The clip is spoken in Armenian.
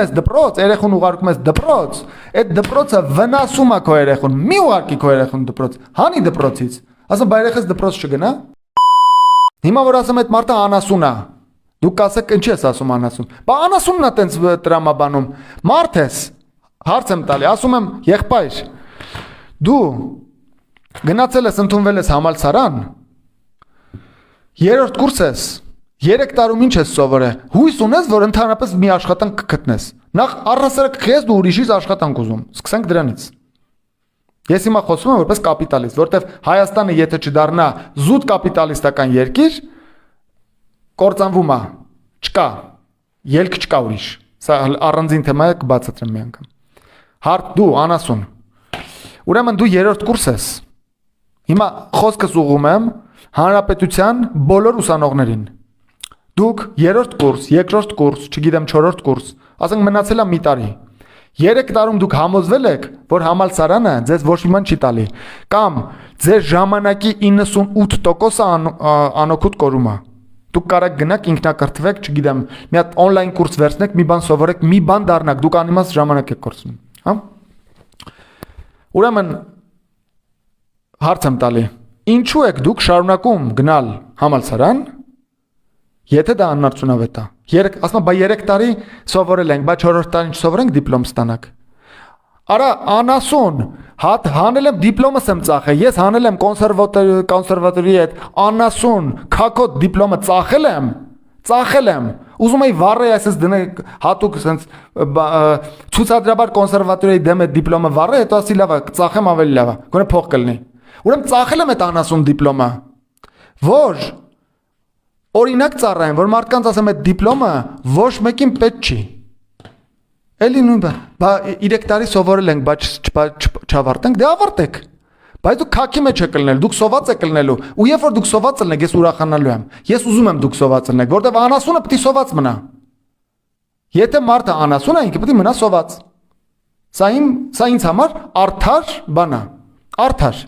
ես դպրոց, երեխուն ուղարկում ես դպրոց, այդ դպրոցը վնասում է քո երեխուն, մի ուղարկի քո երեխուն դպրոց, հանի դպրոցից, ասում բա երեխես դպրոց չգնա։ Հիմա որ ասում այդ մարդը անասուն է, դուք կասեք ինչի ես ասում անասուն, բա անասունն է տենց տրամաբանում, մարդ ես, հարց եմ տալի, ասում եմ եղբայր, դու գնացել ես ընդունվել ես համալսարան, երրորդ կուրս ես, 3 տարում ինչ ես սովորել, հույս ունես, որ ընդհանրապես մի աշխատանք կգտնես, նախ առհասարակ քեզ դու ուրիշից աշխատանք ուզում, սկսենք դրանից։ Ես հիմա խոսում եմ որպես կապիտալիստ, որտեվ Հայաստանը եթե չդառնա զուտ կապիտալիստական երկիր, կործանվում է, չկա, ելք չկա ուրիշ։ Սա առանձին թեմա է, կբացատրեմ մի անգամ։ Հարդ դու անասուն։ Ուրեմն դու երրորդ կուրս ես։ Հիմա խոսքս ուղղում եմ հանրապետության բոլոր ուսանողներին։ Դուք երրորդ կուրս, երկրորդ կուրս, չգիտեմ չորրորդ կուրս, ասենք մնացել է մի տարի։ 3 տարում դուք համոզվել եք, որ համալսարանը ձեզ ոչ մի բան չի տալի, կամ ձեր ժամանակի 98%-ը անօգուտ կորում է։ Դուք կարող գնաք ինքնակրթվեք, չգիտեմ, մի հատ on-line կուրս վերցնեք, մի բան սովորեք, մի բան դառնաք, դուք անիմաստ ժամանակ եք կորցնում, հա։ Ուրեմն հարց եմ տալի, ինչու եք դուք շարունակում գնալ համալսարան, եթե դա անարդյունավետ է։ Ասում եմ, բա 3 տարի սովորել ենք, բա 4-րդ տարին չսովորենք դիպլոմ ստանանք։ Արա անասուն, հանել եմ դիպլոմս եմ ծախել, ես հանել եմ կոնսերվատորի հետ, անասուն, քակոտ դիպլոմը ծախել եմ, ուզում էի վառեի այսպես դնենք հատուկ սենց ցուցադրաբար կոնսերվատորիայի դեմ այդ դիպլոմը վառեի, հետո ասի լավ է, ծախեմ ավելի լավ է, գոնե փող կլինի։ Ուրեմն ծախել եմ այդ անասուն դիպլոմը, որ օրինակ ծառայեմ, որ մարդկանց ասեմ այդ դիպլոմը ոչ մեկին պետք չի։ Էլի նույն բան, բա 3 տարի սովորել ենք, բա չավարտենք, դե ավարտեք։ Բայց դուք քաքի մեջ եք լնել, դուք սոված եք լնելու, ու երբ որ դուք սոված ելնեք, ես ուրախանալու եմ։ Ես ուզում եմ դուք սոված ելնեք, որտեվ անասունը պետք է սոված մնա։ Եթե մարդը անասուն է, ինքը պետք է մնա սոված։ Սա ինձ համար արդար բան է, արդար։